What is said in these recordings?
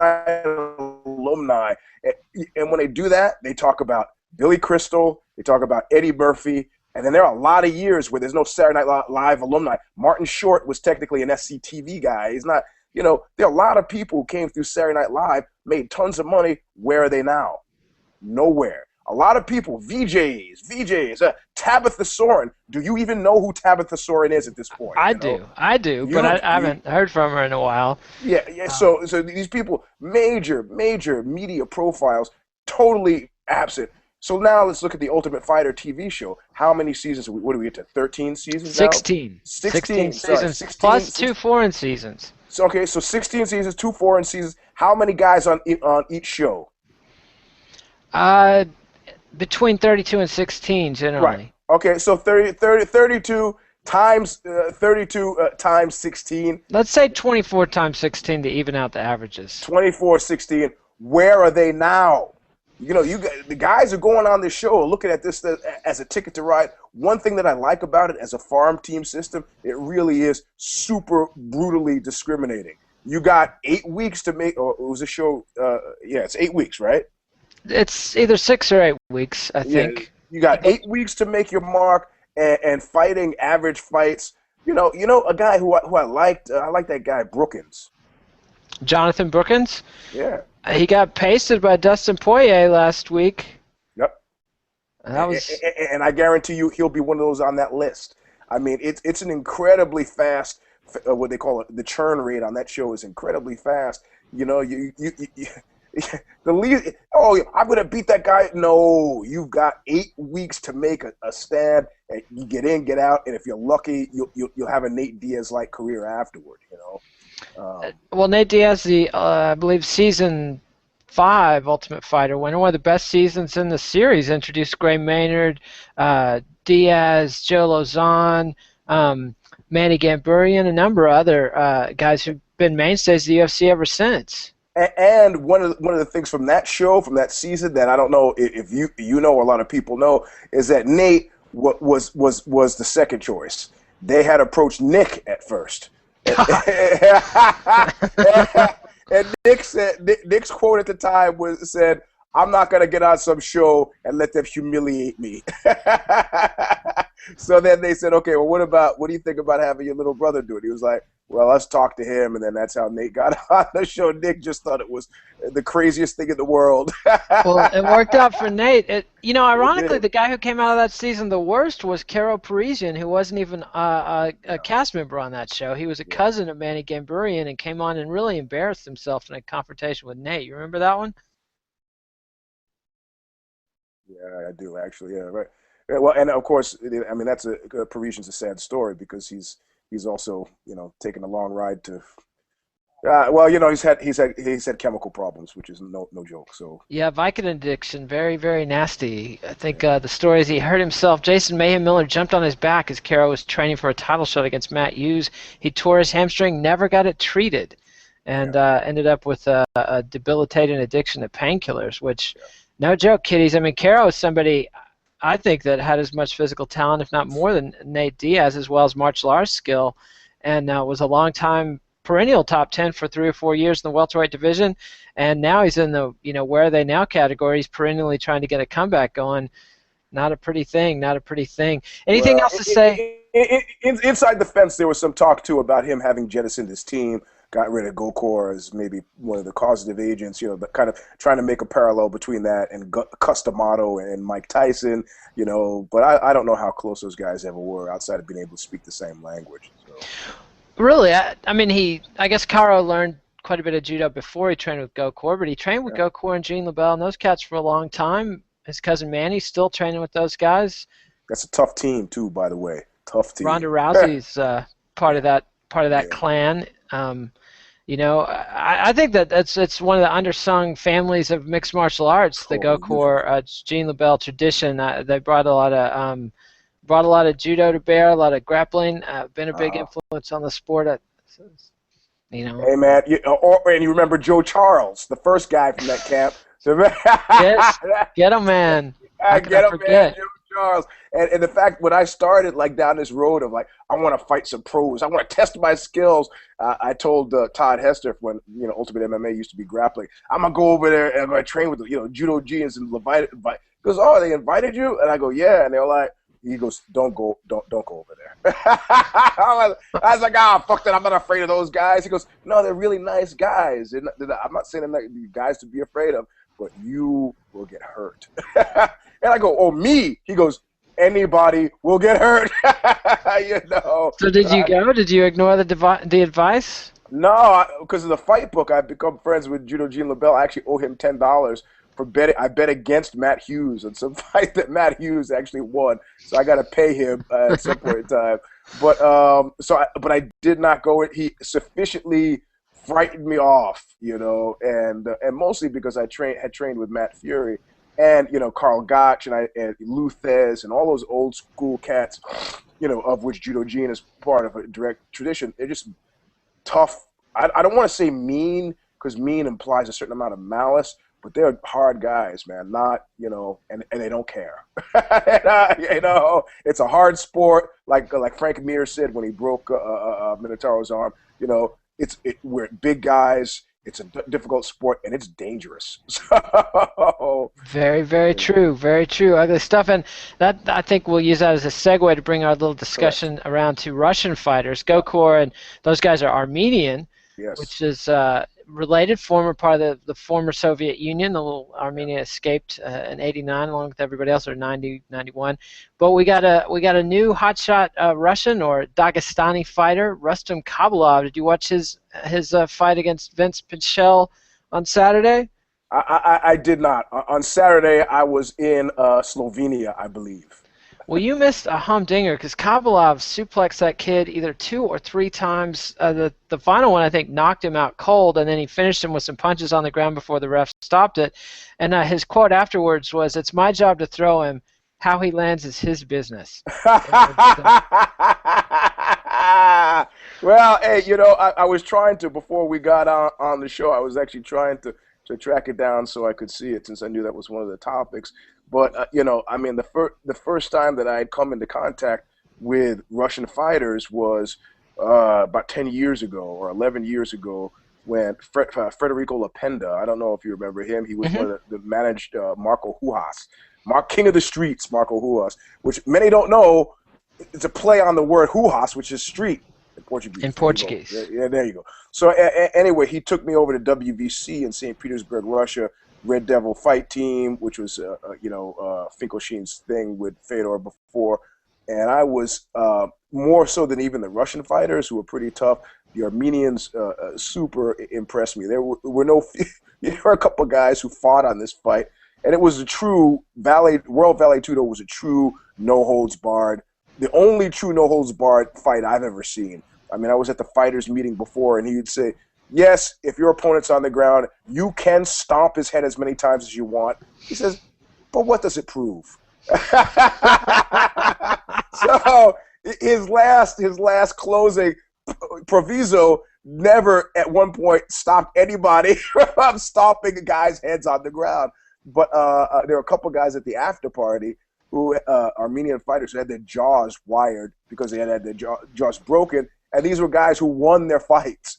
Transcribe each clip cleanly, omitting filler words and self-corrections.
alumni. And when they do that, they talk about Billy Crystal, they talk about Eddie Murphy, and then there are a lot of years where there's no Saturday Night Live alumni. Martin Short was technically an SCTV guy. He's not, there are a lot of people who came through Saturday Night Live, made tons of money. Where are they now? Nowhere. A lot of people, VJs, Tabitha Soren. Do you even know who Tabitha Soren is at this point? I do, but I haven't heard from her in a while. Yeah. So these people, major media profiles, totally absent. So now let's look at the Ultimate Fighter TV show. How many seasons? What do we get to? 13 seasons now? 16. 16 seasons, 16, plus 2 foreign seasons. So, okay, so 16 seasons, 2 foreign seasons. How many guys on each show? Between 32 and 16 generally. Right. Okay, so 32 times 16. Let's say 24 times 16 to even out the averages. 24, 16. Where are they now? The guys are going on this show looking at this as a ticket to ride. One thing that I like about it as a farm team system, it really is super brutally discriminating. You got 8 weeks to make, or it was a show, it's 8 weeks, right? It's either 6 or 8 weeks, I think. Yeah, you got 8 weeks to make your mark, and fighting average fights. A guy who I liked, I like that guy, Brookins. Jonathan Brookins? Yeah. He got pasted by Dustin Poirier last week. Yep. And I guarantee you he'll be one of those on that list. I mean, it's an incredibly fast, what they call it, the churn rate on that show is incredibly fast. The lead, I'm going to beat that guy. No, you've got 8 weeks to make a stand, and you get in, get out, and if you're lucky, you'll have a Nate Diaz-like career afterward, Well, Nate Diaz, I believe season 5 Ultimate Fighter winner, one of the best seasons in the series, introduced Gray Maynard, Diaz, Joe Lozon, Manny Gamburian, a number of other guys who've been mainstays of the UFC ever since. And one of the things from that show, from that season, that I don't know if you know or a lot of people know, is that Nate was the second choice. They had approached Nick at first. And Nick's quote at the time said, "I'm not going to get on some show and let them humiliate me." So then they said, "Okay, well, what do you think about having your little brother do it?" He was like, "Well, let's talk to him," and then that's how Nate got on the show. Nick just thought it was the craziest thing in the world. Well, it worked out for Nate. Ironically, the guy who came out of that season the worst was Parisian, who wasn't even a cast member on that show. He was a cousin of Manny Gamburian and came on and really embarrassed himself in a confrontation with Nate. You remember that one? Yeah, I do actually. Yeah, right. Well, and of course, I mean, that's Parisian's a sad story because he's also, taken a long ride to. He's had chemical problems, which is no joke. So. Yeah, Vicodin addiction, very very nasty. I think the story is he hurt himself. Jason Mayhem Miller jumped on his back as Caro was training for a title shot against Matt Hughes. He tore his hamstring, never got it treated, and ended up with a debilitating addiction to painkillers, which, no joke, kiddies. I mean, Caro is somebody, I think, that had as much physical talent, if not more, than Nate Diaz, as well as martial arts skill, and was a long-time perennial top 10 for 3 or 4 years in the welterweight division, and now he's in the where are they now category. He's perennially trying to get a comeback going. Not a pretty thing. Anything else to say? Inside the fence, there was some talk too about him having jettisoned his team, got rid of Gokor as maybe one of the causative agents, but kind of trying to make a parallel between that and Customato and Mike Tyson, but I don't know how close those guys ever were outside of being able to speak the same language. So. Really? I guess Caro learned quite a bit of judo before he trained with Gokor, but he trained with Gokor and Gene LeBell and those cats for a long time. His cousin Manny's still training with those guys. That's a tough team too, by the way. Tough team. Ronda Rousey's part of that clan. I think that it's one of the undersung families of mixed martial arts. The Gokor, Gene LeBell tradition. They brought a lot of judo to bear, a lot of grappling. Been a big influence on the sport. Hey man, and you remember Joe Charles, the first guy from that camp. Yes, get him, man. Get him, man. Charles. And the fact when I started like down this road of like I want to fight some pros, I want to test my skills. I told Todd Hester when Ultimate MMA used to be grappling, I'm gonna go over there and I'm gonna train with Judo G's and Levite. He goes, oh, they invited you? And I go, yeah. And they're like, he goes, don't go over there. I was like, fuck that. I'm not afraid of those guys. He goes, no, they're really nice guys. I'm not saying they're not guys to be afraid of, but you will get hurt. And I go, oh, me? He goes, anybody will get hurt. So did you go? Did you ignore the advice? No, because of the fight book, I've become friends with Judo Gene LaBelle. I actually owe him $10 for betting. I bet against Matt Hughes on some fight that Matt Hughes actually won, so I got to pay him at some point in time. But but I did not go. He sufficiently frightened me off, and mostly because I had trained with Matt Fury and Carl Gotch and Lou Thez and all those old school cats, of which Judo Gene is part of a direct tradition. They're just tough. I don't want to say mean because mean implies a certain amount of malice, but they're hard guys, man. Not, and they don't care. It's a hard sport. Like Frank Mir said when he broke Minotauro's arm. We're big guys. It's a difficult sport, and it's dangerous. So, very, very true. Very true. Ugly stuff. And that, I think we'll use that as a segue to bring our little discussion around to Russian fighters. Gokor and those guys are Armenian, yes, which is related, former part of the former Soviet Union. The little Armenia escaped in '89 along with everybody else, or 90, 91. But we got a new hotshot Russian or Dagestani fighter, Rustam Kabulov. Did you watch his fight against Vince Pichel on Saturday? I did not. On Saturday, I was in Slovenia, I believe. Well, you missed a humdinger because Kabulov suplexed that kid either 2 or 3 times. The final one, I think, knocked him out cold, and then he finished him with some punches on the ground before the ref stopped it. And his quote afterwards was, "It's my job to throw him. How he lands is his business." Well, hey, I was trying to, before we got on the show, I was actually trying to track it down so I could see it since I knew that was one of the topics. But, the first time that I had come into contact with Russian fighters was about 10 years ago or 11 years ago when Federico Lapenda, I don't know if you remember him, he was one of the managed Marco Huas, King of the Streets, Marco Huas, which many don't know. It's a play on the word Huas, which is street in Portuguese. In Portuguese. Yeah, there you go. So anyway, he took me over to WVC in St. Petersburg, Russia, Red Devil Fight Team, which was Finkelstein's thing with Fedor before, and I was more so than even the Russian fighters, who were pretty tough. The Armenians super impressed me. There were a couple of guys who fought on this fight, and it was a true World Vale Tudo was a true no holds barred, the only true no holds barred fight I've ever seen. I mean, I was at the fighters meeting before, and he would say, yes, if your opponent's on the ground, you can stomp his head as many times as you want. He says, but what does it prove? So his last closing proviso never at one point stopped anybody from stomping guys' heads on the ground. But there were a couple guys at the after party who Armenian fighters who had their jaws wired because they had their jaws broken. And these were guys who won their fights,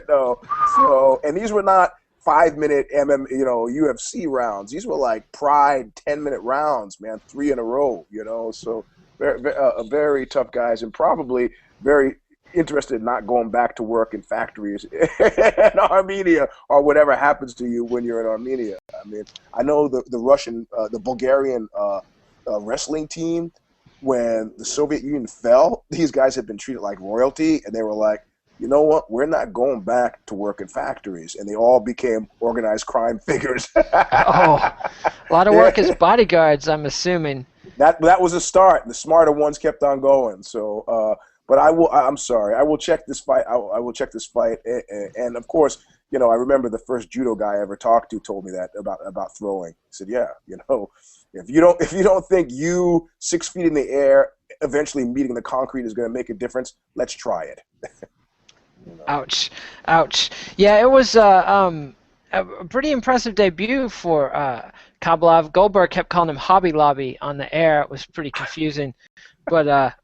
So, and these were not 5-minute UFC rounds. These were like Pride 10-minute rounds, man, 3 in a row. So very tough guys, and probably very interested in not going back to work in factories in Armenia or whatever happens to you when you're in Armenia. I mean, I know the Russian, the Bulgarian wrestling team. When the Soviet Union fell, these guys had been treated like royalty, and they were like, you know what, we're not going back to work in factories. And they all became organized crime figures. A lot of work as bodyguards, I'm assuming. That was a start. The smarter ones kept on going. So, but I'm sorry. I will check this fight. I will check this fight. And of course, I remember the first judo guy I ever talked to told me that about throwing. He said, yeah, if you don't think 6 feet in the air, eventually meeting the concrete is going to make a difference, let's try it. Ouch. Yeah, it was a pretty impressive debut for Kabalov. Goldberg kept calling him Hobby Lobby on the air. It was pretty confusing. But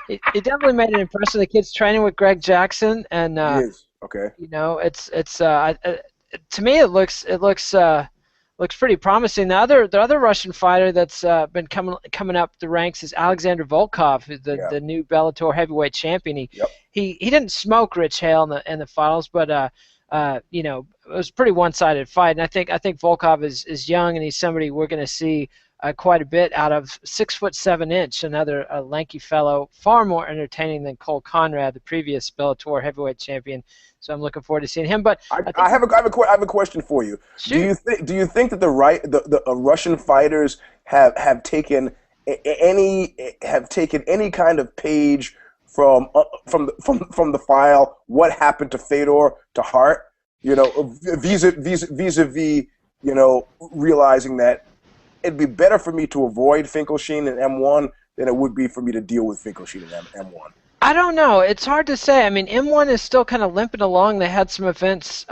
he definitely made an impression. The kid's training with Greg Jackson, and He is. Okay. to me it looks pretty promising. The other Russian fighter that's been coming up the ranks is Alexander Volkov, who's the new Bellator heavyweight champion. He didn't smoke Rich Hale in the finals, but it was a pretty one-sided fight. And I think Volkov is young, and he's somebody we're going to see quite a bit out of. 6'7", another lanky fellow, far more entertaining than Cole Conrad, the previous Bellator heavyweight champion. So I'm looking forward to seeing him. But I have a question for you. Shoot. Do you think that the Russian fighters have taken any kind of page from the file? What happened to Fedor to Hart? Vis-a-vis realizing that it'd be better for me to avoid Finkelstein in M1 than it would be for me to deal with Finkelstein in M1. I don't know. It's hard to say. I mean, M1 is still kind of limping along. They had some events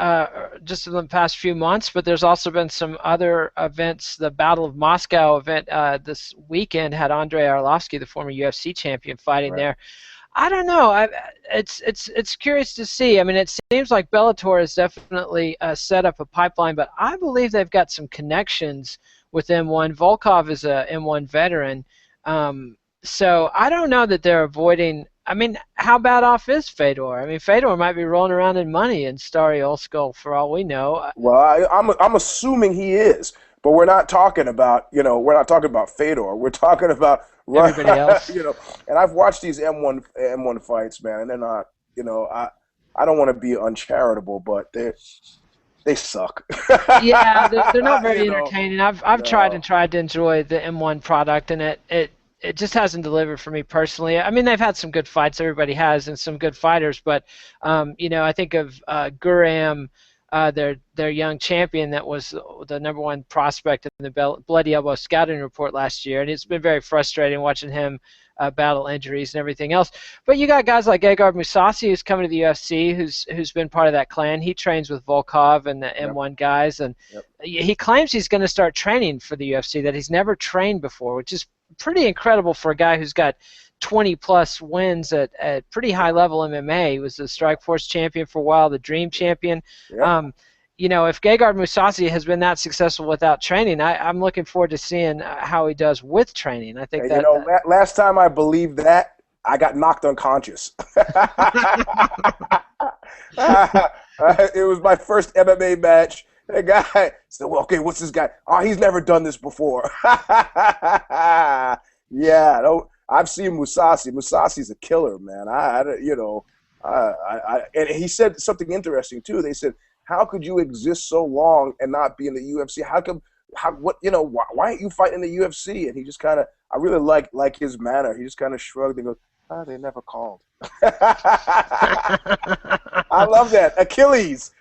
just in the past few months, but there's also been some other events. The Battle of Moscow event this weekend had Andrei Arlovsky, the former UFC champion, fighting there. I don't know. It's curious to see. I mean, it seems like Bellator has definitely set up a pipeline, but I believe they've got some connections with M1. Volkov is a M1 veteran, so I don't know that they're avoiding. I mean, how bad off is Fedor? I mean, Fedor might be rolling around in money in Stary Oskol for all we know. Well, I'm assuming he is, but we're not talking about Fedor. We're talking about everybody else. And I've watched these M1 fights, man, and they're not. I don't want to be uncharitable, but they suck. Yeah, they're not very entertaining. I've tried to enjoy the M1 product, and it just hasn't delivered for me personally. I mean, they've had some good fights, everybody has, and some good fighters, but I think of Guram, their young champion that was the #1 prospect in the Bloody Elbow scouting report last year, and it's been very frustrating watching him battle injuries and everything else. But you got guys like Gegard Mousasi, who's coming to the UFC, who's been part of that clan. He trains with Volkov and the M1 guys, and he claims he's going to start training for the UFC, that he's never trained before, which is pretty incredible for a guy who's got 20-plus wins at pretty high-level MMA. He was the Strikeforce champion for a while, the Dream champion. If Gegard Mousasi has been that successful without training, I'm looking forward to seeing how he does with training. I think last time I believed that, I got knocked unconscious. It was my first MMA match. The guy said, "Well, okay, what's this guy? Oh, he's never done this before." I've seen Mousasi. Mousasi's a killer, man. And he said something interesting too. They said, "How could you exist so long and not be in the UFC? Why aren't you fighting in the UFC?" And he just kind of, I really like his manner. He just kind of shrugged and goes, "They never called." I love that. Achilles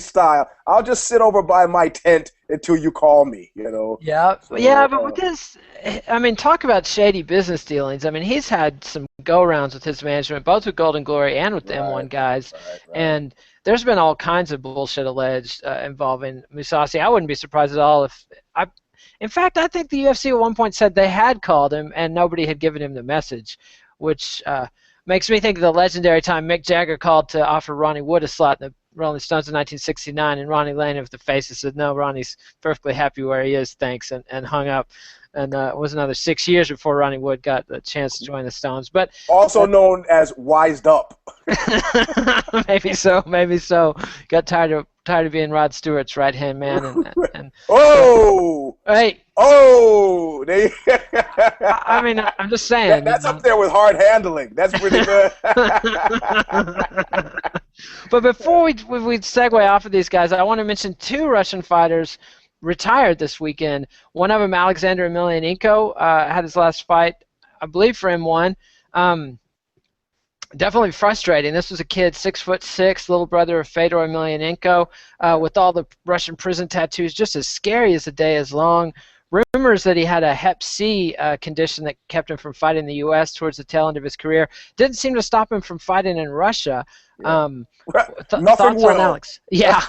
style. I'll just sit over by my tent until you call me, Yeah, but with this, I mean, talk about shady business dealings. I mean, he's had some go-rounds with his management, both with Golden Glory and with the M1 guys, and there's been all kinds of bullshit alleged involving Mousasi. I wouldn't be surprised at all in fact, I think the UFC at one point said they had called him and nobody had given him the message, which makes me think of the legendary time Mick Jagger called to offer Ronnie Wood a slot in the Rolling Stones in 1969, and Ronnie Lane of the Faces said, "No, Ronnie's perfectly happy where he is, thanks," and hung up. And it was another 6 years before Ronnie Wood got the chance to join the Stones. But also known as Wised Up. Maybe so. Got tired of being Rod Stewart's right-hand man. And oh! Hey! Oh! I mean, I'm just saying. That's up there with hard handling. That's pretty good. But before we segue off of these guys, I want to mention 2 Russian fighters retired this weekend. One of them, Alexander Emelianenko, had his last fight, I believe, for M1. Definitely frustrating. This was a kid, 6'6", little brother of Fedor Emelianenko, with all the Russian prison tattoos, just as scary as the day is long. rumors that he had a Hep C condition that kept him from fighting in the U.S. towards the tail end of his career. Didn't seem to stop him from fighting in Russia. Yeah. Nothing Thoughts on will. Alex? Yeah,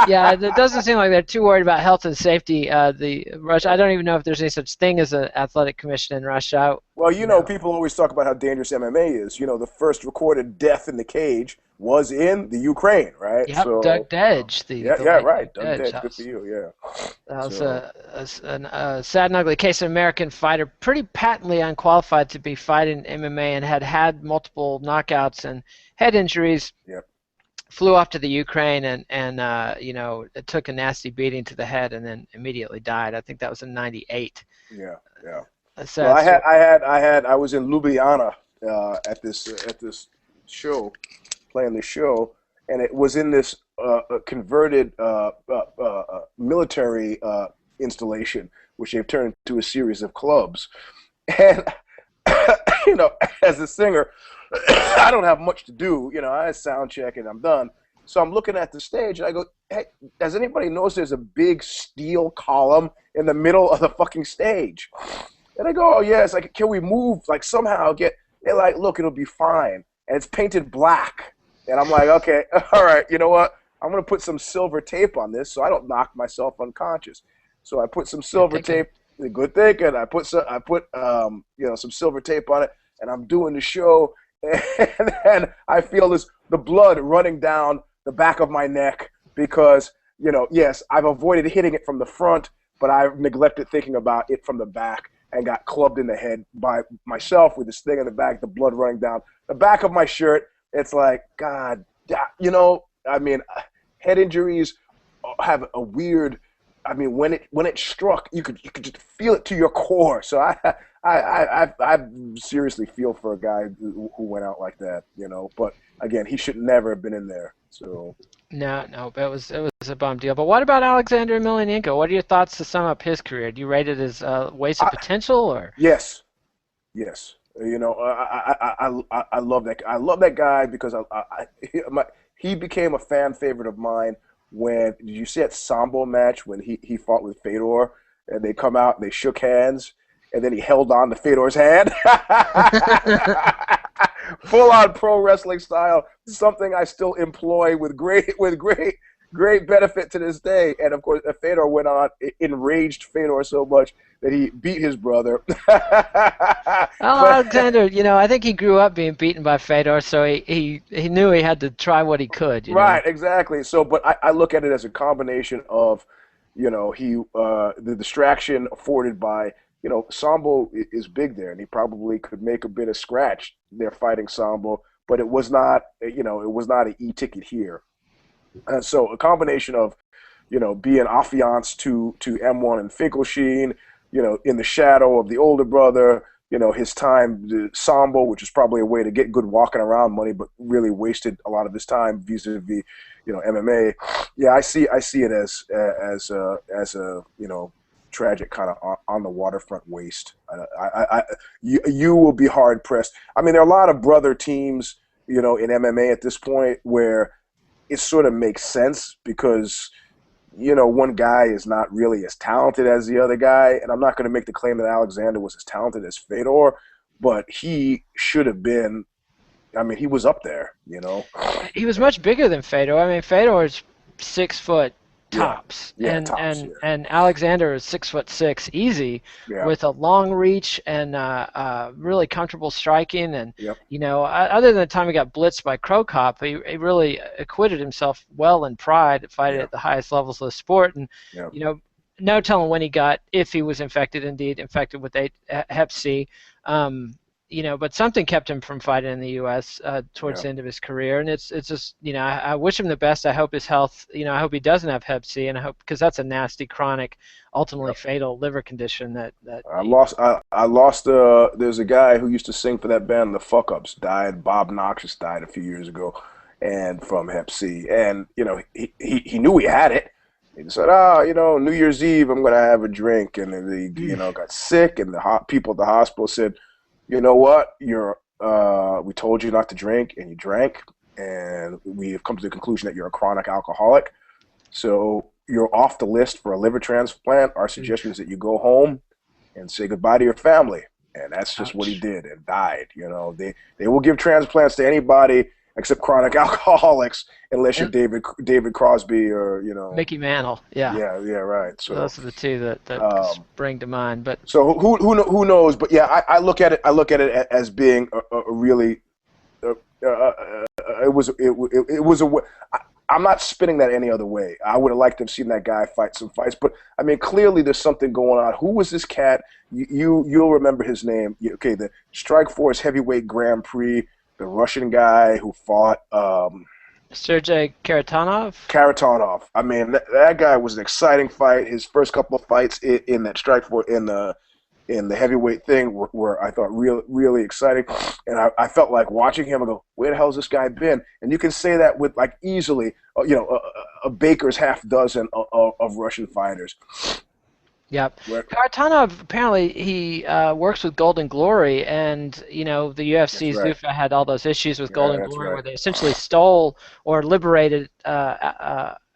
yeah. It doesn't seem like they're too worried about health and safety. The Russia. I don't even know if there's any such thing as an athletic commission in Russia. Well, people always talk about how dangerous MMA is. The first recorded death in the cage was in the Ukraine, right? Yep, So, Doug Dedge. right. Doug Dedge. Dedge, good for you, yeah. That was So, a sad and ugly case of an American fighter, pretty patently unqualified to be fighting MMA, and had multiple knockouts and head injuries. yeah. Flew off to the Ukraine and it took a nasty beating to the head and then immediately died. I think that was in '98. Yeah, yeah. Well, I was in Ljubljana at this show, playing the show, and it was in this converted military installation, which they've turned into a series of clubs. And as a singer, I don't have much to do. I sound check and I'm done. So I'm looking at the stage and I go, hey, does anybody notice there's a big steel column in the middle of the fucking stage? And I go, oh yeah, it's like, can we move, like somehow they're like, look, it'll be fine. And it's painted black. And I'm like, okay, all right, you know what? I'm going to put some silver tape on this so I don't knock myself unconscious. So I put some silver tape, good thinking. I put some silver tape on it, and I'm doing the show. And then I feel the blood running down the back of my neck because, yes, I've avoided hitting it from the front, but I've neglected thinking about it from the back and got clubbed in the head by myself with this thing in the back, the blood running down the back of my shirt. It's like, God, head injuries have a weird, when it struck, you could just feel it to your core. So I seriously feel for a guy who went out like that, But again, he should never have been in there. So no, it was a bum deal. But what about Alexander Emelianenko? What are your thoughts to sum up his career? Do you rate it as wasted potential or? Yes. I love that. I love that guy because he became a fan favorite of mine. When did you see that Sambo match when he fought with Fedor and they come out and they shook hands and then he held on to Fedor's hand? Full on pro wrestling style, something I still employ with great benefit to this day. And of course, Fedor went on, enraged Fedor so much that he beat his brother. Alexander, I think he grew up being beaten by Fedor, so he knew he had to try what he could. Right, exactly. So, but I look at it as a combination of, the distraction afforded by, Sambo is big there, and he probably could make a bit of scratch there fighting Sambo, but it was not, it was not an e-ticket here. And so a combination of, being affianced to M1 and Finkelstein, in the shadow of the older brother, his time, Sambo, which is probably a way to get good walking around money, but really wasted a lot of his time vis-a-vis, MMA. Yeah, I see it as a tragic kind of on the waterfront waste. You will be hard pressed. There are a lot of brother teams, in MMA at this point where it sort of makes sense because, one guy is not really as talented as the other guy. And I'm not going to make the claim that Alexander was as talented as Fedor, but he should have been. He was up there, He was much bigger than Fedor. Fedor is 6 foot tops, and Alexander is 6'6", easy, with a long reach and really comfortable striking. And other than the time he got blitzed by Crow Cop, he really acquitted himself well in Pride, fighting at the highest levels of the sport. And no telling when if he was infected with Hep C. But something kept him from fighting in the U.S. Towards the end of his career, and it's just I wish him the best. I hope his health. I hope he doesn't have Hep C, and I hope because that's a nasty, chronic, ultimately fatal liver condition that. I lost. There's a guy who used to sing for that band, the Fuck Ups, died. Bob Noxious died a few years ago, and from Hep C, and he knew he had it. He said, New Year's Eve I'm gonna have a drink, and then he got sick, and the people at the hospital said, you know what? We told you not to drink, and you drank, and we have come to the conclusion that you're a chronic alcoholic. So you're off the list for a liver transplant, our suggestion is that you go home and say goodbye to your family. And that's just what he did and died. You know, they will give transplants to anybody except chronic alcoholics, unless you're David Crosby or, you know, Mickey Mantle. Yeah. Yeah, right. So those are the two that spring to mind. But so who knows? But yeah, I look at it as being a really it was a. I'm not spinning that any other way. I would have liked to have seen that guy fight some fights, but I mean, clearly there's something going on. Who was this cat? You'll remember his name. Okay, the Strikeforce Heavyweight Grand Prix, the Russian guy who fought Sergey Karatanov. I mean, that guy was an exciting fight. His first couple of fights in that Strikeforce in the heavyweight thing were I thought really exciting, and I felt like watching him. I go, where the hell's this guy been? And you can say that with like easily, you know, a baker's half dozen of Russian fighters. Yep. Karatanov, apparently he works with Golden Glory, and you know the UFC Zuffa had all those issues with Golden Glory where they essentially stole or liberated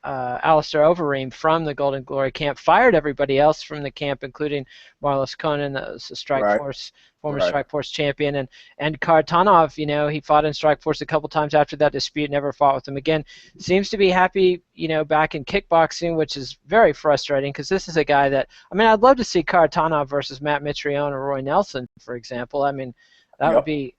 Alistair Overeem from the Golden Glory camp, fired everybody else from the camp, including Marlos Conan, the former Strikeforce champion, and Karatanov. You know, he fought in Strikeforce a couple times after that dispute, never fought with him again. Seems to be happy, you know, back in kickboxing, which is very frustrating because this is a guy that, I mean, I'd love to see Karatanov versus Matt Mitrione or Roy Nelson, for example. I mean, that would be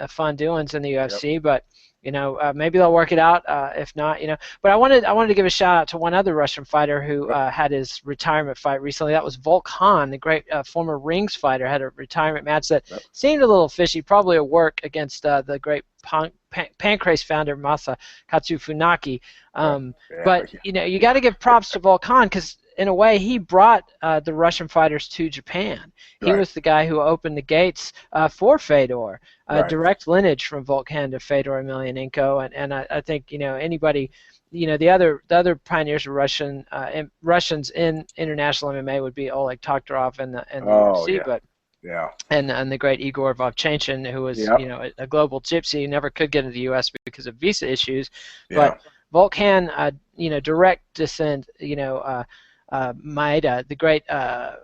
fun doings in the UFC, but. You know, maybe they'll work it out. If not, you know. But I wanted to give a shout out to one other Russian fighter who had his retirement fight recently. That was Volk Han, the great former Rings fighter, had a retirement match that seemed a little fishy, probably a work against the great Pancrase founder Masa Katsufunaki. But you know, you got to give props to Volk Han because in a way, he brought the Russian fighters to Japan. He was the guy who opened the gates for Fedor, direct lineage from Volk Han to Fedor Emelianenko, and I think, you know, anybody, you know, the other pioneers of Russians in international MMA would be Oleg Toktarov and the UFC, but. Yeah. And the great Igor Vovchanchin, who was you know a global gypsy, who never could get into the U.S. because of visa issues, but Volk Han, you know, direct descent, you know. Maeda, the great. Do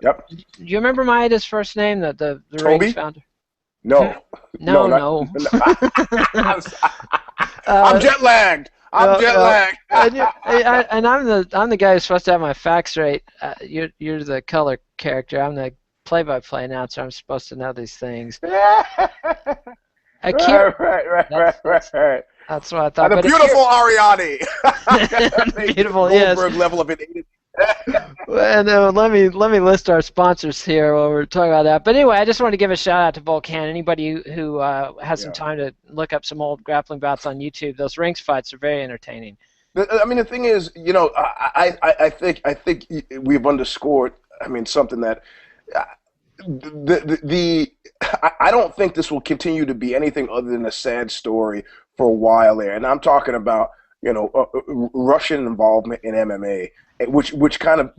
you remember Maeda's first name? The Rings founder. No. No. I'm jet lagged. And I'm the guy who's supposed to have my facts right. You're the color character. I'm the play-by-play announcer. I'm supposed to know these things. Akira. Right. That's what I thought. The beautiful Ariani. Beautiful, yes. Goldberg level of it. And let me list our sponsors here while we're talking about that. But anyway, I just wanted to give a shout out to Volk Han. Anybody who has some time to look up some old grappling bouts on YouTube, those Rings fights are very entertaining. I mean, the thing is, you know, I think we've underscored. I mean, something that I don't think this will continue to be anything other than a sad story for a while there. And I'm talking about, you know, Russian involvement in MMA, which kind of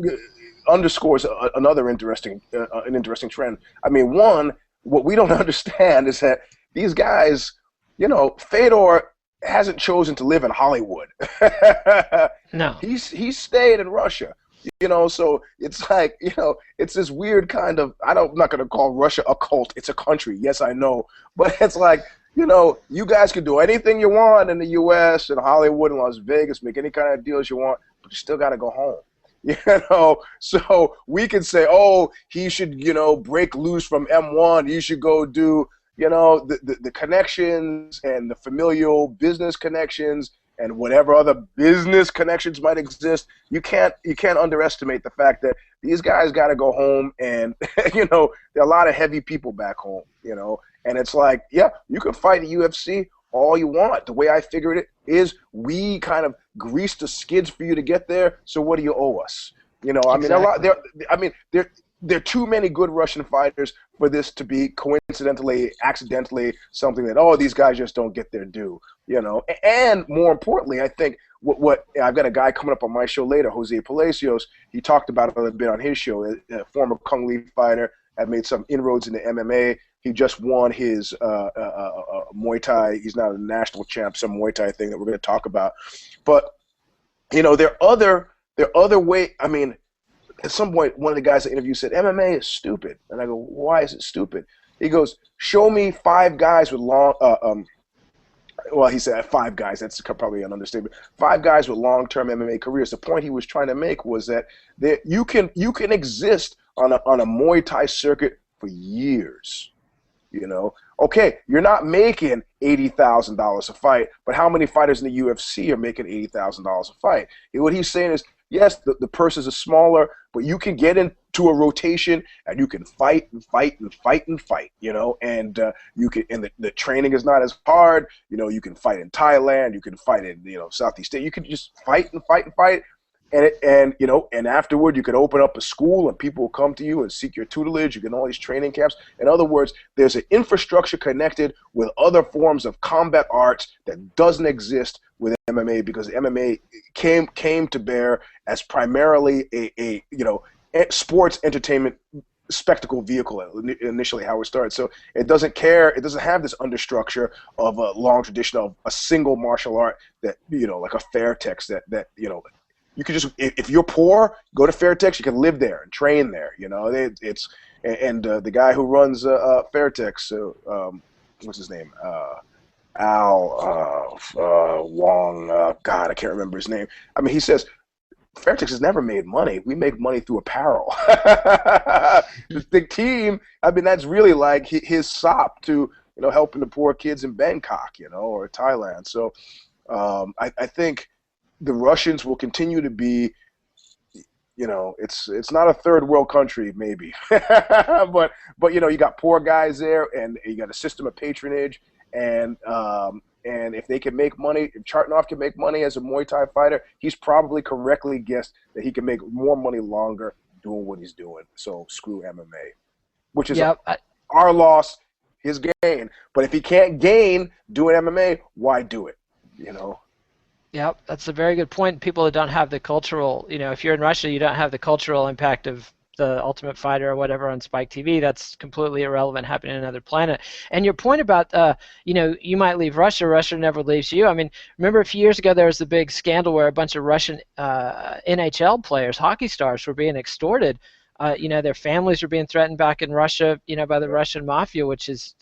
underscores another interesting trend. I mean, one, what we don't understand is that these guys, you know, Fedor hasn't chosen to live in Hollywood. No, he's stayed in Russia. You know, so it's like, you know, it's this weird kind of, I'm not going to call Russia a cult. It's a country. Yes, I know. But it's like, you know, you guys can do anything you want in the U.S. and Hollywood and Las Vegas, make any kind of deals you want, but you still got to go home. You know, so we can say, oh, he should, you know, break loose from M1. He should go do, you know, the connections and the familial business connections and whatever other business connections might exist. You can't underestimate the fact that these guys got to go home, and you know, there are a lot of heavy people back home, you know, and it's like, yeah, you can fight the UFC all you want. The way I figured it is we kind of greased the skids for you to get there, so what do you owe us? You know, I mean, there are too many good Russian fighters for this to be coincidentally, accidentally something that, oh, these guys just don't get their due, you know. And more importantly, I think what I've got a guy coming up on my show later, Jose Palacios. He talked about it a little bit on his show. A former Kung Lee fighter, had made some inroads into MMA. He just won his Muay Thai. He's now a national champ, some Muay Thai thing that we're going to talk about. But, you know, there are other there are other way. I mean, at some point, one of the guys I interviewed said MMA is stupid, and I go, why is it stupid? He goes, show me 5 guys with long. Well, he said 5 guys. That's probably an understatement. 5 guys with long-term MMA careers. The point he was trying to make was that you can exist on a Muay Thai circuit for years. You know, okay, you're not making $80,000 a fight, but how many fighters in the UFC are making $80,000 a fight? And what he's saying is, yes, the purses are smaller, but you can get into a rotation and you can fight and fight and fight and fight, you know, and you can, and the training is not as hard. You know, you can fight in Thailand, you can fight in, you know, Southeast Asia. You can just fight and fight and fight. And you know, and afterward, you could open up a school and people will come to you and seek your tutelage. You get all these training camps. In other words, there's an infrastructure connected with other forms of combat arts that doesn't exist with MMA, because MMA came to bear as primarily a you know, sports entertainment spectacle vehicle, initially how it started. So it doesn't have this understructure of a long tradition of a single martial art that, you know, like a Fairtex that you know, you can just, if you're poor, go to Fairtex, you can live there and train there, you know. The guy who runs Fairtex, what's his name, Al Wong, God, I can't remember his name. I mean, he says Fairtex has never made money. We make money through apparel. The team, I mean, that's really like his sop to, you know, helping the poor kids in Bangkok, you know, or Thailand. So I think the Russians will continue to be, you know, it's not a third world country maybe, but you know, you got poor guys there, and you got a system of patronage, and if they can make money, if Chartnoff can make money as a Muay Thai fighter, he's probably correctly guessed that he can make more money longer doing what he's doing. So screw MMA, which is our loss, his gain. But if he can't gain doing MMA, why do it? You know. Yeah, that's a very good point. People that don't have the cultural, you know, if you're in Russia, you don't have the cultural impact of the Ultimate Fighter or whatever on Spike TV. That's completely irrelevant, happening on another planet. And your point about, you know, you might leave Russia, Russia never leaves you. I mean, remember a few years ago there was the big scandal where a bunch of Russian NHL players, hockey stars, were being extorted. You know, their families were being threatened back in Russia, you know, by the Russian mafia, which is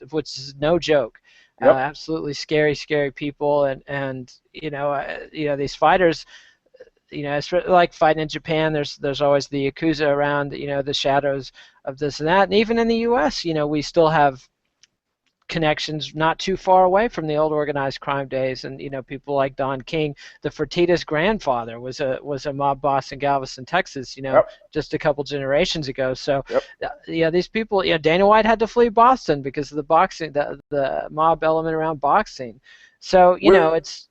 no joke. Yep. Absolutely scary people, and you know these fighters, you know, it's like fighting in Japan. There's always the Yakuza around, you know, the shadows of this and that, and even in the U.S., you know, we still have connections not too far away from the old organized crime days, and you know, people like Don King, the Fertitta's grandfather was a mob boss in Galveston, Texas, you know, just a couple generations ago. So yeah, these people, you know, Dana White had to flee Boston because of the boxing, the mob element around boxing. So you know, it's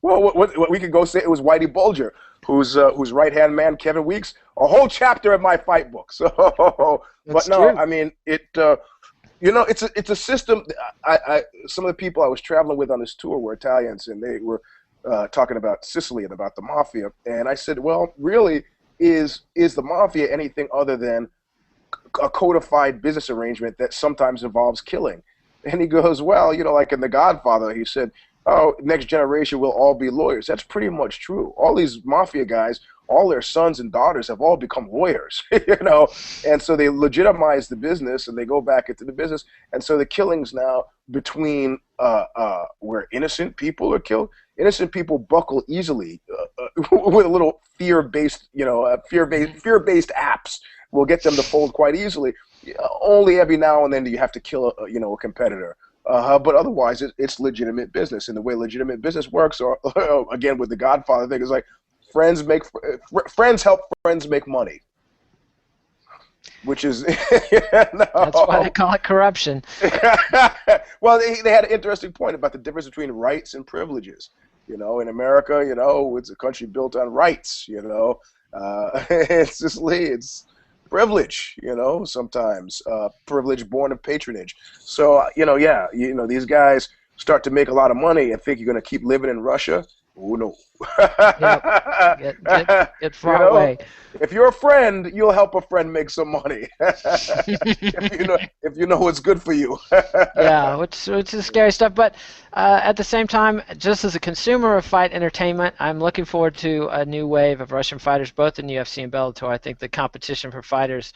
well, what we could go say, it was Whitey Bulger, whose right hand man Kevin Weeks, a whole chapter in my fight book. So, but no, true. I mean it. You know, it's a system. Some of the people I was traveling with on this tour were Italians, and they were talking about Sicily and about the mafia. And I said, well, really, is the mafia anything other than a codified business arrangement that sometimes involves killing? And he goes, well, you know, like in The Godfather, he said, oh, next generation will all be lawyers. That's pretty much true. All these mafia guys, all their sons and daughters have all become lawyers, you know, and so they legitimize the business and they go back into the business. And so the killings now between where innocent people are killed, innocent people buckle easily with a little fear-based, you know, fear-based apps will get them to fold quite easily. Only every now and then do you have to kill a competitor. But otherwise, it's legitimate business. And the way legitimate business works, or again with the Godfather thing, is like friends help friends make money, which is that's why they call it corruption. Well, they had an interesting point about the difference between rights and privileges. You know, in America, you know, it's a country built on rights. You know, in Sicily, it's privilege, you know, sometimes privilege born of patronage. So, you know, these guys start to make a lot of money and think you're going to keep living in Russia, Oh no. Yep. Get You far know, away. if you're a friend, you'll help a friend make some money. If you know what's good for you. Yeah, which is scary stuff. But at the same time, just as a consumer of fight entertainment, I'm looking forward to a new wave of Russian fighters, both in UFC and Bellator. I think the competition for fighters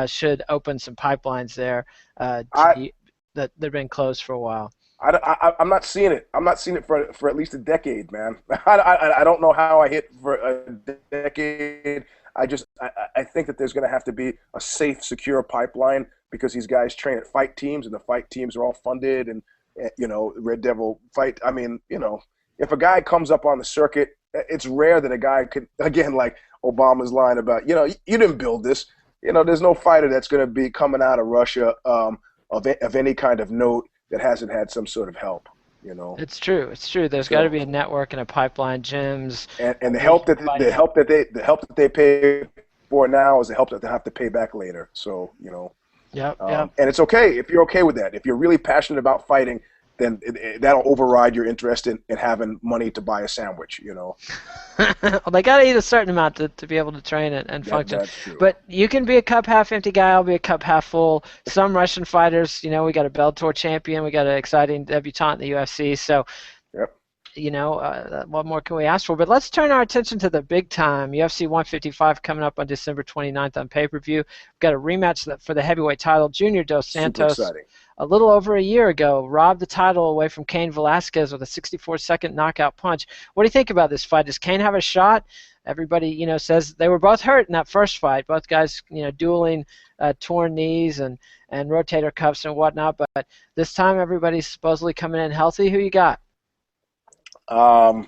should open some pipelines there I, that they've been closed for a while. I'm not seeing it. I'm not seeing it for at least a decade, man. I don't know how I hit for a decade. I think that there's going to have to be a safe, secure pipeline because these guys train at fight teams and the fight teams are all funded and Red Devil fight. I mean, if a guy comes up on the circuit, it's rare that a guy could again like Obama's line about you didn't build this. There's no fighter that's going to be coming out of Russia of any kind of note that hasn't had some sort of help, It's true. It's true. There's got to So be a network and a pipeline, gyms, and the help regional that fighting. they pay for now is the help that they have to pay back later. So Yep, yep. and it's okay if you're okay with that. If you're really passionate about fighting, then that'll override your interest in having money to buy a sandwich. Well, they got to eat a certain amount to be able to train and function. That's true. But you can be a cup half empty guy. I'll be a cup half full. Some Russian fighters, we got a Bellator champion. We got an exciting debutante in the UFC. So, Yep. what more can we ask for? But let's turn our attention to the big time. UFC 155 coming up on December 29th on pay-per-view. We've got a rematch for the heavyweight title. Junior Dos Super Santos, exciting. a little over a year ago, robbed the title away from Cain Velasquez with a 64-second knockout punch. What do you think about this fight? Does Cain have a shot? Everybody, says they were both hurt in that first fight. Both guys, dueling torn knees and rotator cuffs and whatnot. But this time, everybody's supposedly coming in healthy. Who you got? I'm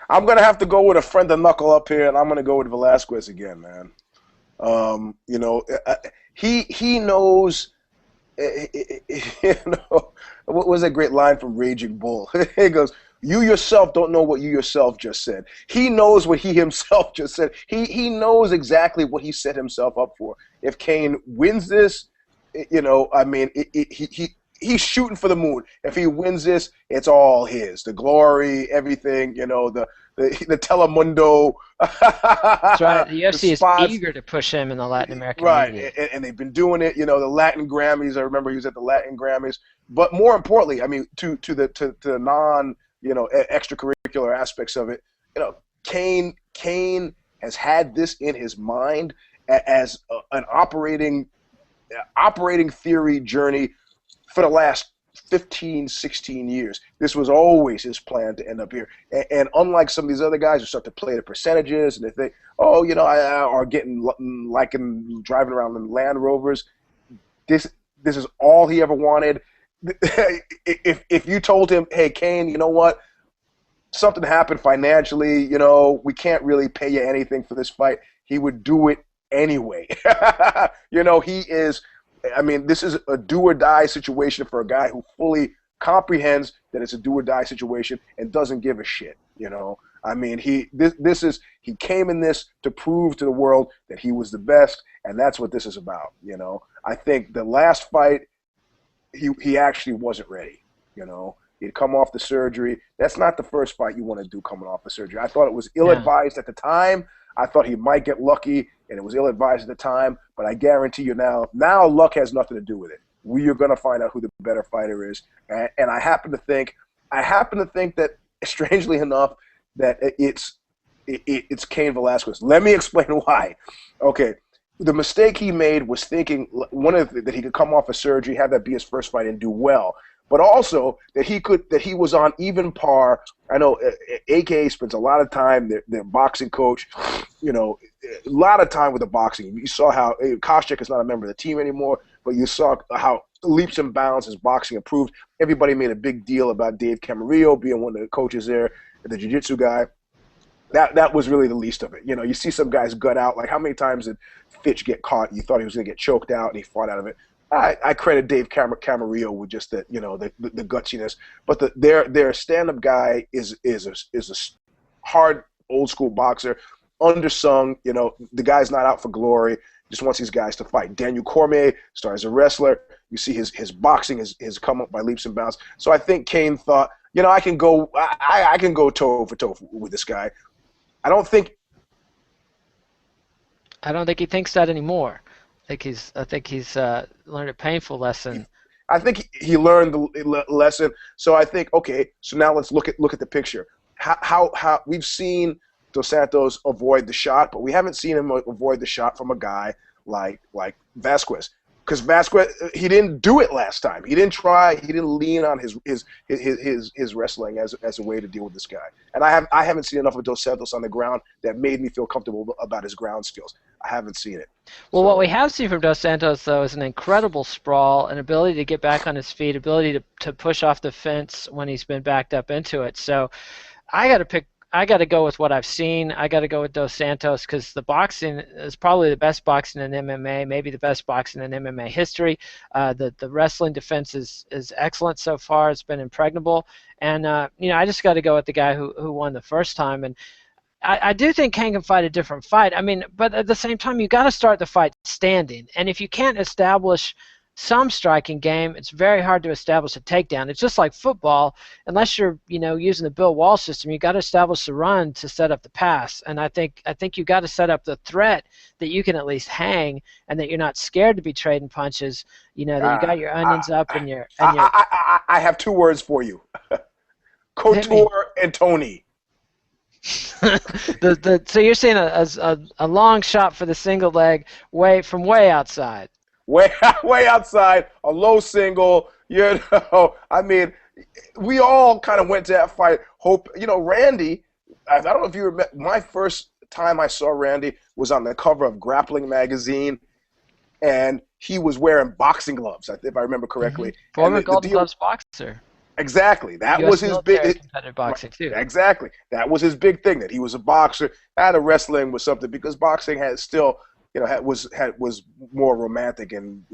gonna have to go with a friend of Knuckle up here, and I'm gonna go with Velasquez again, man. He knows. What was that great line from Raging Bull? He goes, "You yourself don't know what you yourself just said." He knows what he himself just said. He knows exactly what he set himself up for. If Cain wins this, I mean, he's shooting for the moon. If he wins this, it's all his. The glory, everything, the Telemundo. That's right. The UFC is eager to push him in the Latin American media. Right, and they've been doing it. The Latin Grammys. I remember he was at the Latin Grammys. But more importantly, I mean, to the non extracurricular aspects of it, Cain has had this in his mind as an operating theory journey for the last 15, 16 years. This was always his plan to end up here. And unlike some of these other guys who start to play the percentages and they think, I are getting like him driving around in Land Rovers, this is all he ever wanted. If you told him, hey, Cain, you know what? Something happened financially, we can't really pay you anything for this fight, he would do it anyway. He is. I mean, this is a do-or-die situation for a guy who fully comprehends that it's a do-or-die situation and doesn't give a shit, I mean, he came in this to prove to the world that he was the best, and that's what this is about, I think the last fight, he actually wasn't ready, He'd come off the surgery. That's not the first fight you want to do coming off the surgery. I thought it was ill-advised at the time. I thought he might get lucky, and it was ill-advised at the time. But I guarantee you now luck has nothing to do with it. We are going to find out who the better fighter is. And I happen to think that, strangely enough, that it's Cain Velasquez. Let me explain why. Okay, the mistake he made was thinking that he could come off a surgery, have that be his first fight, and do well. But also that he was on even par. I know AKA spends a lot of time, their boxing coach, a lot of time with the boxing. You saw how Koscheck is not a member of the team anymore, but you saw how leaps and bounds his boxing improved. Everybody made a big deal about Dave Camarillo being one of the coaches there, the jiu-jitsu guy. That was really the least of it. You see some guys gut out. Like, how many times did Fitch get caught? You thought he was going to get choked out, and he fought out of it. I credit Dave Camarillo with just the gutsiness, but their stand-up guy is a hard old school boxer, undersung. The guy's not out for glory, just wants these guys to fight. Daniel Cormier started as a wrestler. You see his boxing has come up by leaps and bounds. So I think Cain thought, you know, I can go toe for toe with this guy. I don't think he thinks that anymore. I think he's learned a painful lesson. I think he learned the lesson. So I think, okay, so now let's look at the picture. How we've seen Dos Santos avoid the shot, but we haven't seen him avoid the shot from a guy like Vasquez. Because Vasquez, he didn't do it last time. He didn't try. He didn't lean on his wrestling as a way to deal with this guy. And I haven't seen enough of Dos Santos on the ground that made me feel comfortable about his ground skills. I haven't seen it. Well, what we have seen from Dos Santos, though, is an incredible sprawl, an ability to get back on his feet, ability to push off the fence when he's been backed up into it. So I got to go with what I've seen. I got to go with Dos Santos because the boxing is probably the best boxing in MMA, maybe the best boxing in MMA history. The wrestling defense is excellent so far. It's been impregnable. And, I just got to go with the guy who won the first time. And I do think Cain can fight a different fight. I mean, but at the same time, you got to start the fight standing. And if you can't establish some striking game, it's very hard to establish a takedown. It's just like football. Unless you're, using the Bill Walsh system, you got to establish the run to set up the pass. And I think you got to set up the threat that you can at least hang, and that you're not scared to be trading punches. That you got your onions up and your. I have two words for you: Couture and Tony. So you're saying a long shot for the single leg from way outside. Way outside, a low single, I mean, we all kind of went to that fight. Randy, I don't know if you remember, my first time I saw Randy was on the cover of Grappling magazine, and he was wearing boxing gloves, if I remember correctly. Mm-hmm. Former Golden Gloves boxer. Exactly. That US was his big competitive boxing too. Exactly. That was his big thing, that he was a boxer. Out wrestling was something, because boxing had still was more romantic and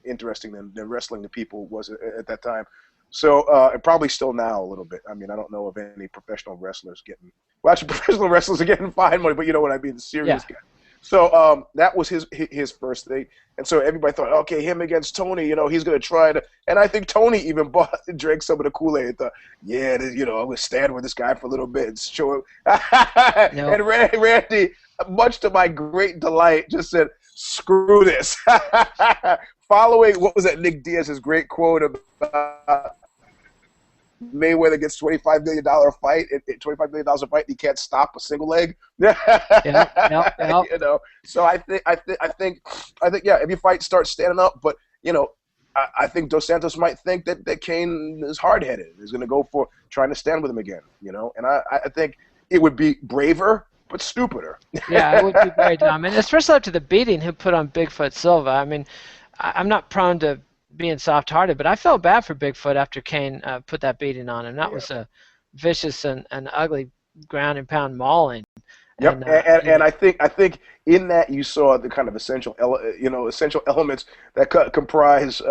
interesting than wrestling to people was at that time. So and probably still now a little bit. I mean, I don't know of any professional wrestlers getting. Well, actually, professional wrestlers are getting fine money, but you know what I mean, the serious guy. So that was his first thing, and so everybody thought, okay, him against Tony, he's gonna try to. And I think Tony even drank some of the Kool-Aid and thought, yeah, I'm gonna stand with this guy for a little bit and show him. No. And Randy, much to my great delight, just said, screw this. Following, what was that, Nick Diaz's great quote about Mayweather gets $25 million fight, $25 million a fight, he can't stop a single leg. Yep. So I think, yeah, every fight starts standing up, but I think Dos Santos might think that Cain is hard-headed, is going to go for trying to stand with him again, and I think it would be braver, but stupider. Yeah, it would be very dumb. And especially after the beating he put on Bigfoot Silva. I mean, I'm not prone to being soft-hearted, but I felt bad for Bigfoot after Cain put that beating on him. That was a vicious and ugly ground and pound mauling. Yep, and I think in that you saw the kind of essential elements that comprise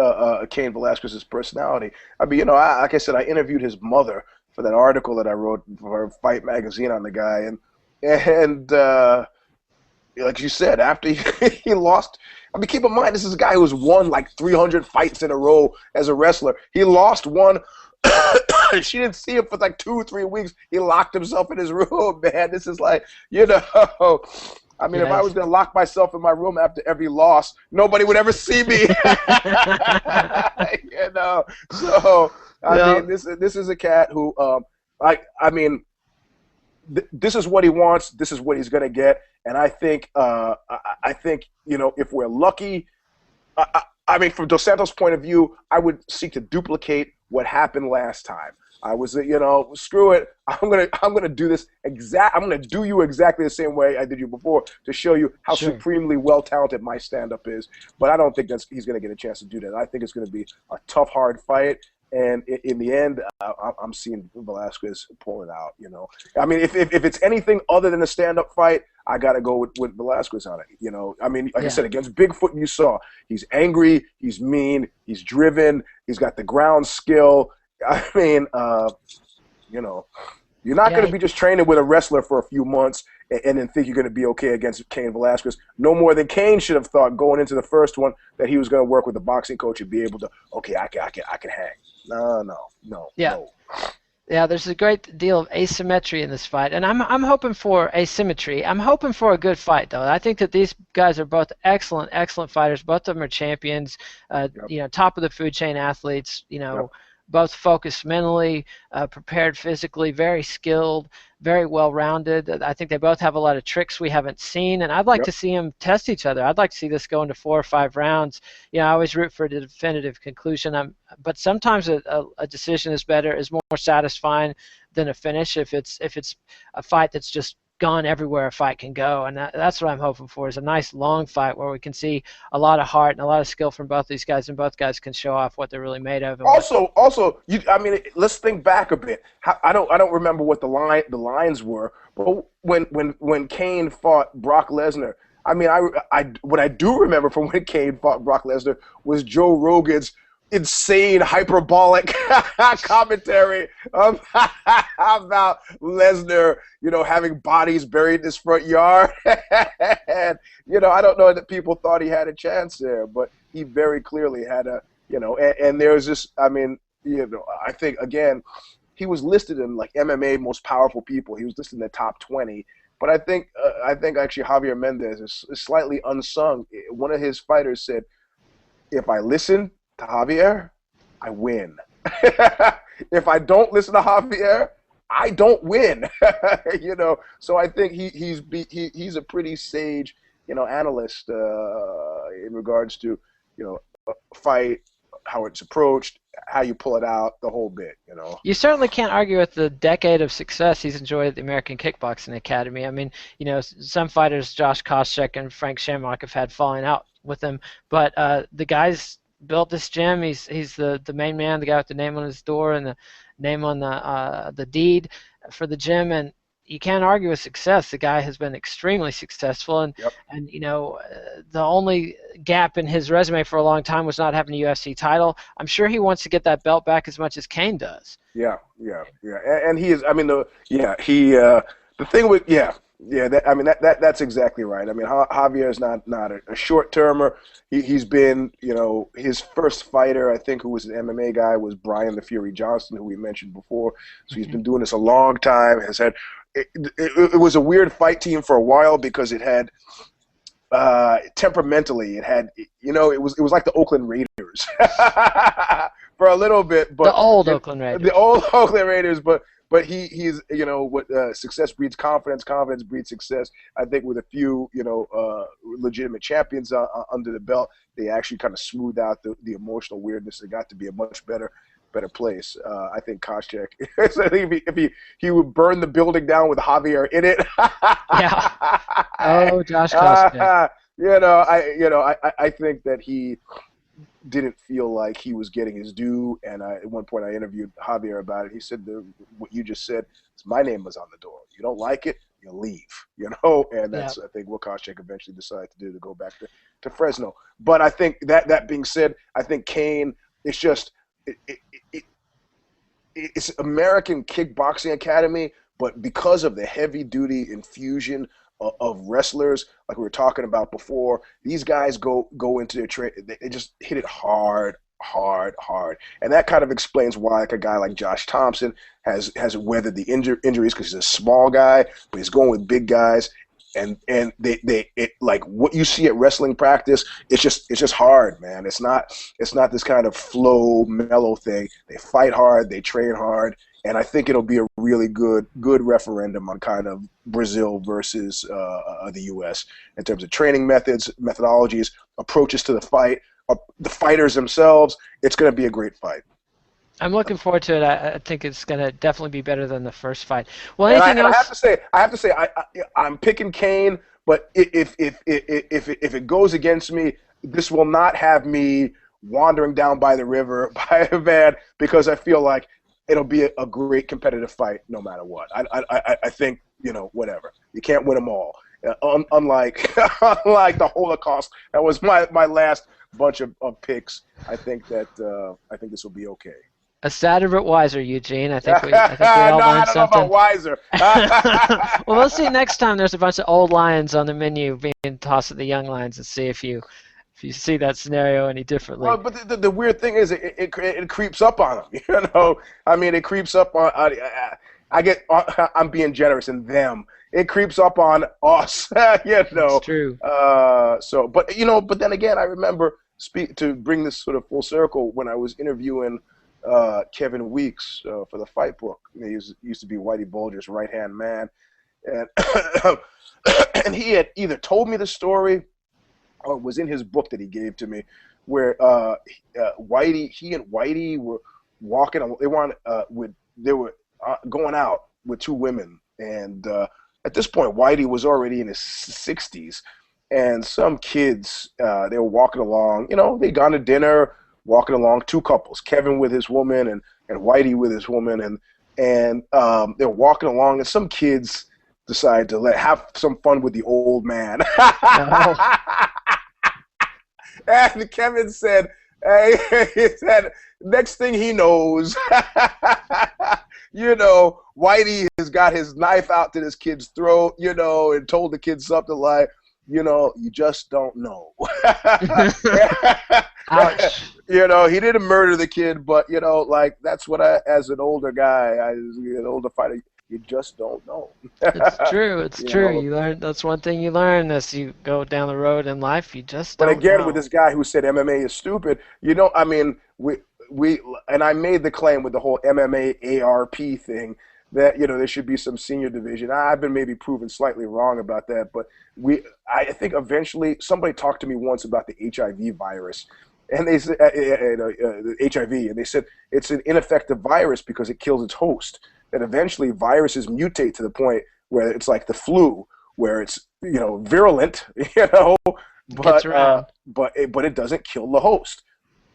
Cain Velasquez's personality. I mean, like I said, I interviewed his mother for that article that I wrote for Fight Magazine on the guy, and like you said, after he lost. I mean, keep in mind, this is a guy who's won like 300 fights in a row as a wrestler. He lost one. She didn't see him for like 2 or 3 weeks. He locked himself in his room, man. This is like, I mean, if I was going to lock myself in my room after every loss, nobody would ever see me. So, I mean, this is a cat who, I mean, this is what he wants. This is what he's going to get. And I think, if we're lucky, I mean, from Dos Santos' point of view, I would seek to duplicate what happened last time. I was, screw it. I'm gonna do this I'm gonna do you exactly the same way I did you before to show you how supremely well talented my stand-up is. But I don't think he's gonna get a chance to do that. I think it's gonna be a tough, hard fight. And in the end, I'm seeing Velasquez pulling out. I mean, if it's anything other than a stand-up fight, I got to go with Velasquez on it. I mean, like I said, against Bigfoot, you saw he's angry, he's mean, he's driven, he's got the ground skill. I mean, you're not going to be just training with a wrestler for a few months and then think you're going to be okay against Cain Velasquez. No more than Cain should have thought going into the first one that he was going to work with the boxing coach and be able to, okay, I can hang. No. Yeah, there's a great deal of asymmetry in this fight, and I'm hoping for asymmetry. I'm hoping for a good fight, though. I think that these guys are both excellent fighters. Both of them are champions. Yep. Top of the food chain athletes. Yep. Both focused mentally, prepared physically, very skilled, very well-rounded. I think they both have a lot of tricks we haven't seen, and I'd like Yep. to see them test each other. I'd like to see this go into 4 or 5 rounds. I always root for the definitive conclusion. But sometimes a decision is more satisfying than a finish if it's a fight that's just gone everywhere a fight can go, and that's what I'm hoping for, is a nice long fight where we can see a lot of heart and a lot of skill from both these guys, and both guys can show off what they're really made of. And Also, let's think back a bit. I don't remember what the lines were, but when Kane fought Brock Lesnar, what I do remember from when Kane fought Brock Lesnar was Joe Rogan's insane hyperbolic commentary about Lesnar, having bodies buried in his front yard. And, I don't know that people thought he had a chance there, but he very clearly had and there's this, I think, again, he was listed in like MMA most powerful people. He was listed in the top 20. But I think actually Javier Mendez is slightly unsung. One of his fighters said, if I listen to Javier, I win. If I don't listen to Javier, I don't win. So I think he's a pretty sage, analyst in regards to, fight, how it's approached, how you pull it out, the whole bit. You certainly can't argue with the decade of success he's enjoyed at the American Kickboxing Academy. Some fighters, Josh Koscheck and Frank Shamrock, have had falling out with him, but the guys built this gym. He's the main man, the guy with the name on his door and the name on the deed for the gym, and you can't argue with success. The guy has been extremely successful, and Yep. The only gap in his resume for a long time was not having a UFC title. I'm sure he wants to get that belt back as much as Kane does. Yeah. And he is. The thing with that's exactly right. Javier is not a short termer. He's been, his first fighter, I think, who was an MMA guy, was Brian the Fury Johnston, who we mentioned before. So he's been doing this a long time. Has had it was a weird fight team for a while because it had temperamentally, it was like the Oakland Raiders for a little bit, but the old Oakland Raiders, but he's what success breeds confidence breeds success. I think with a few legitimate champions under the belt, they actually kind of smoothed out the emotional weirdness. It got to be a much better place. I think Koscheck, I think if he would burn the building down with Javier in it. Yeah. Oh, Josh Koscheck. I think that he didn't feel like he was getting his due, and at one point I interviewed Javier about it. He said what you just said. My name was on the door. You don't like it, you leave. And that's I think what Koscheck eventually decided to do, to go back to Fresno. But I think that being said, I think Kane, it's just it's American Kickboxing Academy, but because of the heavy duty infusion of wrestlers, like we were talking about before, these guys go into their training, they just hit it hard, and that kind of explains why like a guy like Josh Thompson has weathered the injuries, because he's a small guy, but he's going with big guys, and they like what you see at wrestling practice, it's just hard, man. It's not this kind of flow, mellow thing. They fight hard, they train hard. And I think it'll be a really good referendum on kind of Brazil versus the U.S. in terms of training methods, methodologies, approaches to the fight, the fighters themselves. It's going to be a great fight. I'm looking forward to it. I think it's going to definitely be better than the first fight. Well, anything else? I have to say, I'm picking Kane, but if it goes against me, this will not have me wandering down by the river by a van, because I feel like it'll be a great competitive fight no matter what. I think, whatever. You can't win them all. Unlike the Holocaust, that was my last bunch of picks. I think this will be okay. A sadder but wiser, Eugene. I think we all learned something. Know about wiser. Well, we'll see next time there's a bunch of old lions on the menu being tossed at the young lions, and see if you if you see that scenario any differently. Well, but the weird thing is it creeps up on them. You know, I mean, it creeps up on. I'm being generous in them. It creeps up on us. You know. It's true. But then again, I remember to bring this sort of full circle when I was interviewing Kevin Weeks for the Fight Book. He used to be Whitey Bulger's right-hand man, and and he had either told me the story or it was in his book that he gave to me, where he and Whitey were walking. They were going out with two women, and at this point, Whitey was already in his 60s, and some kids they were walking along. You know, they'd gone to dinner, walking along, two couples, Kevin with his woman and Whitey with his woman, and they were walking along, and some kids decided to have some fun with the old man. Oh. And Kevin said, he said, next thing he knows, you know, Whitey has got his knife out to this kid's throat, you know, and told the kid something like, you know, you just don't know. Ouch. You know, he didn't murder the kid, but, you know, like, that's what as an older guy, an older fighter, you just don't know. It's true. It's true. Know? You learn. That's one thing you learn as you go down the road in life. You just don't But again, know. with this guy who said MMA is stupid, you know, I mean, and I made the claim with the whole MMA ARP thing that, you know, there should be some senior division. I've been maybe proven slightly wrong about that, but I think eventually somebody talked to me once about the HIV virus, and they said the HIV, and they said it's an ineffective virus because it kills its host. That eventually viruses mutate to the point where it's like the flu, where it's, you know, virulent, you know, but it doesn't kill the host.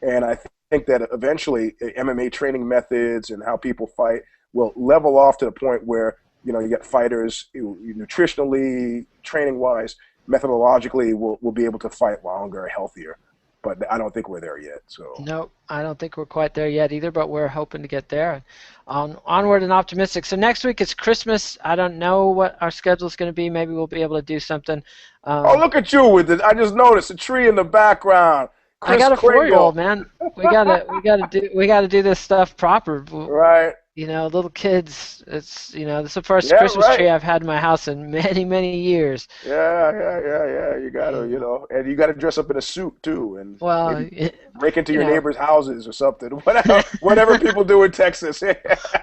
And I think that eventually MMA training methods and how people fight will level off to the point where, you know, you get fighters nutritionally, training-wise, methodologically will be able to fight longer, healthier. But I don't think we're there yet. So no, I don't think we're quite there yet either, but we're hoping to get there. Onward and optimistic. So next week is Christmas. I don't know what our schedule is going to be. Maybe we'll be able to do something. Oh, look at you with it! I just noticed a tree in the background. I got a 4-year-old, man. We gotta do this stuff proper. Right. You know, little kids. It's, you know, this is the first Christmas tree I've had in my house in many, many years. Yeah. You gotta, you know, and you gotta dress up in a suit too, and break into your neighbors' houses or something. Whatever people do in Texas.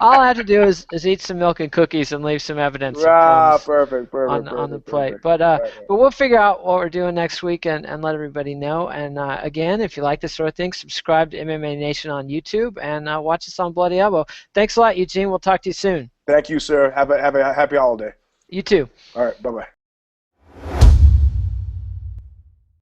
All I have to do is eat some milk and cookies and leave some evidence. Perfect. On the plate. Perfect. But we'll figure out what we're doing next week and let everybody know. And again, if you like this sort of thing, subscribe to MMA Nation on YouTube and watch us on Bloody Elbow. Thanks a lot, Eugene. We'll talk to you soon. Thank you, sir. Have a happy holiday. You too. All right. Bye-bye.